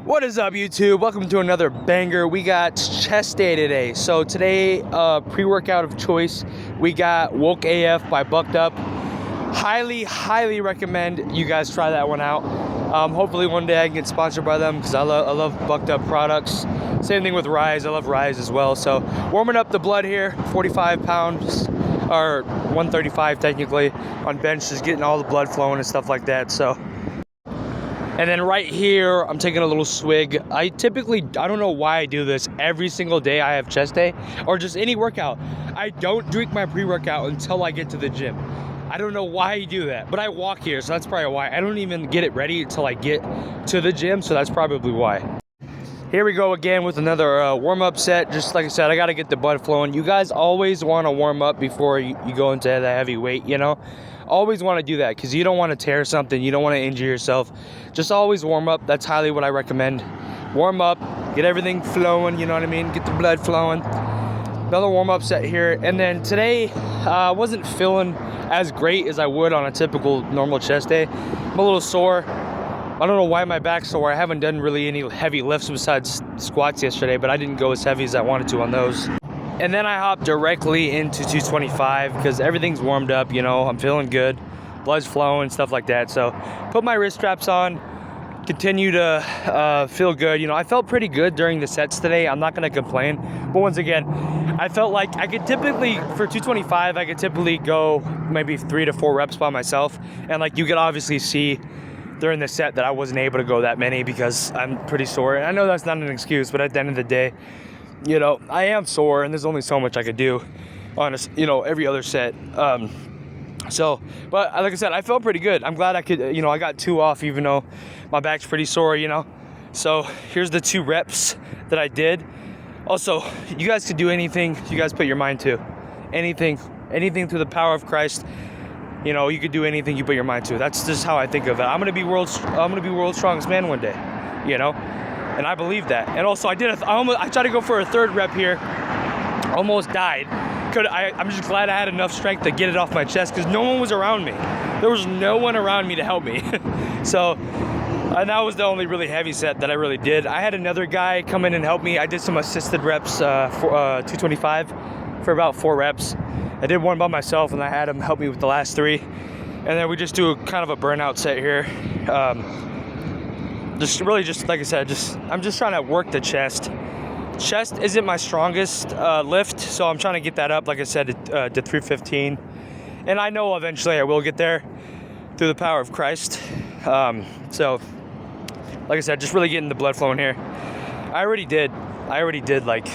What is up, YouTube? Welcome to another banger. We got chest day today. So today, pre-workout of choice, we got Woke AF by Bucked Up. Highly recommend you guys try that one out. Hopefully one day I can get sponsored by them because I love Bucked Up products. Same thing with Rise. I love Rise as well. So warming up the blood here, 45 pounds or 135 technically on bench, just getting all the blood flowing and stuff like that. So. And then right here, I'm taking a little swig. I don't know why I do this every single day I have chest day or just any workout. I don't drink my pre-workout until I get to the gym. I don't know why I do that, but I walk here, so that's probably why. I don't even get it ready until I get to the gym, so that's probably why. Here we go again with another warm-up set. Just like I said, I gotta get the blood flowing. You guys always wanna warm up before you go into the heavy weight, you know? Always want to do that because you don't want to tear something, you don't want to injure yourself. Just always warm up. That's highly what I recommend. Warm up, get everything flowing, you know what I mean? Get the blood flowing. Another warm-up set here. And then today, I wasn't feeling as great as I would on a typical normal chest day. I'm a little sore. I don't know why my back's sore. I haven't done really any heavy lifts besides squats yesterday, but I didn't go as heavy as I wanted to on those. And then I hopped directly into 225 because everything's warmed up, you know, I'm feeling good, blood's flowing, stuff like that. So put my wrist straps on, continue to feel good. You know, I felt pretty good during the sets today. I'm not going to complain. But once again, I felt like I could typically, for 225, I could typically go maybe 3 to 4 reps by myself. And like you could obviously see during the set that I wasn't able to go that many because I'm pretty sore. And I know that's not an excuse, but at the end of the day, you know, I am sore and there's only so much I could do on, every other set. But like I said, I felt pretty good. I'm glad I could, I got 2 off even though my back's pretty sore, you know. So here's the 2 reps that I did. Also, you guys could do anything you guys put your mind to. Anything through the power of Christ. You know, you could do anything you put your mind to. That's just how I think of it. I'm gonna be world's strongest man one day, you know. And I believe that. And also, I tried to go for a 3rd rep here. Almost died. I'm just glad I had enough strength to get it off my chest because no one was around me. There was no one around me to help me. So, and that was the only really heavy set that I really did. I had another guy come in and help me. I did some assisted reps for 225 for about 4 reps. I did one by myself and I had him help me with the last 3. And then we just do kind of a burnout set here. Just like I said, I'm just trying to work the chest. Chest isn't my strongest lift, so I'm trying to get that up, like I said, to 315. And I know eventually I will get there through the power of Christ. So, like I said, just really getting the blood flowing here. I already did like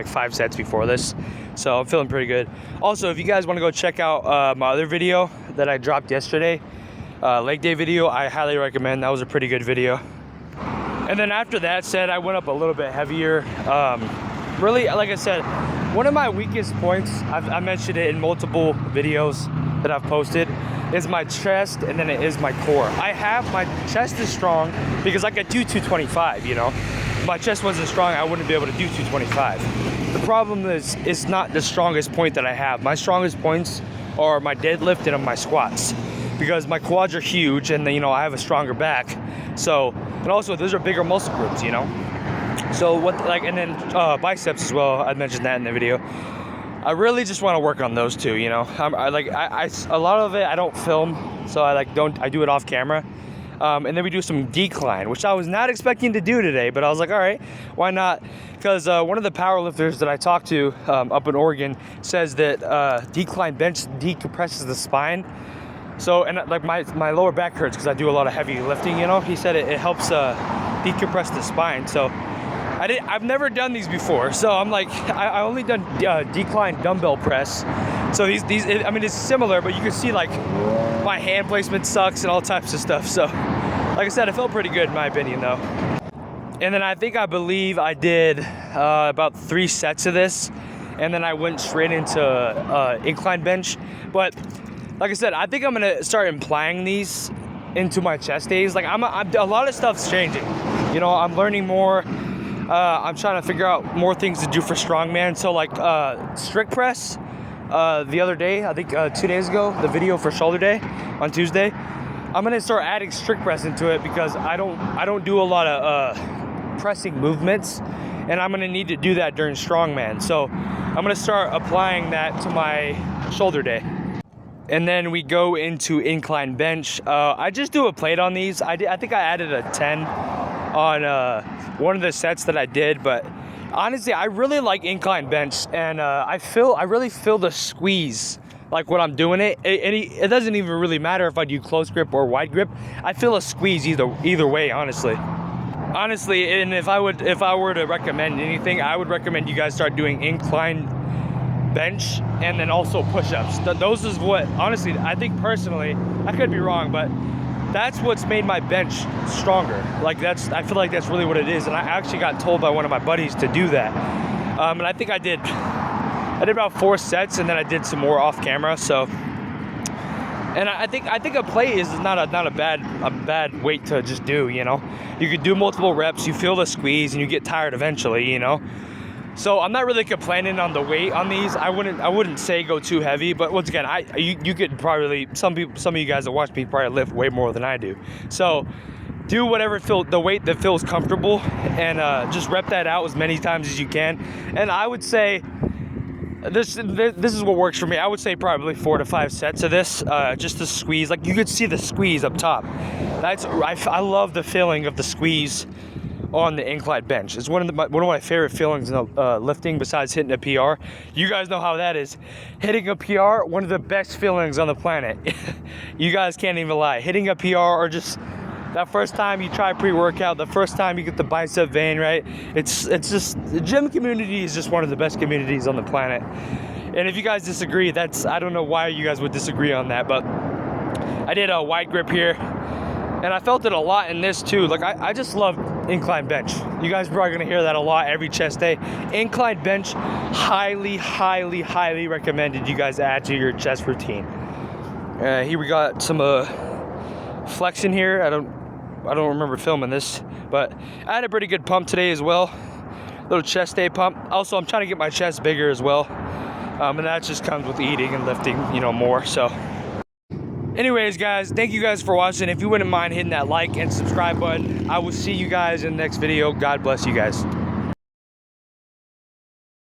5 sets before this, so I'm feeling pretty good. Also, if you guys want to go check out my other video that I dropped yesterday, leg day video, I highly recommend. That was a pretty good video. And then after that set, I went up a little bit heavier. Really, like I said, one of my weakest points, I mentioned it in multiple videos that I've posted, is my chest, and then it is my core. My chest is strong because I could do 225, you know. If my chest wasn't strong, I wouldn't be able to do 225. The problem is, it's not the strongest point that I have. My strongest points are my deadlift and my squats, because my quads are huge and I have a stronger back. So, and also those are bigger muscle groups, you know. So and then biceps as well. I mentioned that in the video. I really just want to work on those 2, you know. A lot of it I don't film, so I do it off camera. And then we do some decline, which I was not expecting to do today, but I was like, all right, why not? Because one of the powerlifters that I talked to up in Oregon says that decline bench decompresses the spine. So, and like my lower back hurts because I do a lot of heavy lifting, you know. He said it helps decompress the spine. So I've never done these before. So I'm like, I only done decline dumbbell press. So these it's similar, but you can see like my hand placement sucks and all types of stuff. So like I said, it felt pretty good in my opinion though. And then I believe I did about 3 sets of this. And then I went straight into incline bench. But like I said, I think I'm gonna start implying these into my chest days. Like a lot of stuff's changing. You know, I'm learning more. I'm trying to figure out more things to do for strongman. So like strict press, the other day, I think 2 days ago, the video for shoulder day on Tuesday, I'm gonna start adding strict press into it because I don't do a lot of pressing movements, and I'm gonna need to do that during strongman. So I'm gonna start applying that to my shoulder day. And then we go into incline bench. I just do a plate on these. I think I added a 10 on one of the sets that I did, but honestly, I really like incline bench, and I really feel the squeeze. Like when I'm doing it, it doesn't even really matter if I do close grip or wide grip. I feel a squeeze either way, honestly. And if I were to recommend anything, I would recommend you guys start doing incline bench and then also push-ups. Those is what, honestly, I think personally, I could be wrong, but that's what's made my bench stronger. Like I feel like that's really what it is. And I actually got told by one of my buddies to do that. And I think I did about 4 sets, and then I did some more off camera. So, and I think a plate is not a bad weight to just do. You know, you could do multiple reps, you feel the squeeze, and you get tired eventually. You know, so I'm not really complaining on the weight on these. I wouldn't say go too heavy, but once again, you could probably, some of you guys that watch me probably lift way more than I do. So do whatever the weight that feels comfortable, and just rep that out as many times as you can. And I would say this is what works for me. I would say probably 4 to 5 sets of this, just to squeeze. Like you could see the squeeze up top. I love the feeling of the squeeze on the incline bench. It's one of my favorite feelings in lifting, besides hitting a PR. You guys know how that is. Hitting a PR, one of the best feelings on the planet. You guys can't even lie. Hitting a PR, or just that first time you try pre-workout, the first time you get the bicep vein, right? It's just, the gym community is just one of the best communities on the planet. And if you guys disagree, I don't know why you guys would disagree on that, but I did a wide grip here, and I felt it a lot in this too. Like I just love incline bench. You guys are probably gonna hear that a lot every chest day. Incline bench, highly, highly, highly recommended you guys add to your chest routine. Here we got some flexion here. I don't remember filming this, but I had a pretty good pump today as well. Little chest day pump. Also, I'm trying to get my chest bigger as well, and that just comes with eating and lifting, you know, more. So anyways, guys, thank you guys for watching. If you wouldn't mind hitting that like and subscribe button, I will see you guys in the next video. God bless you guys.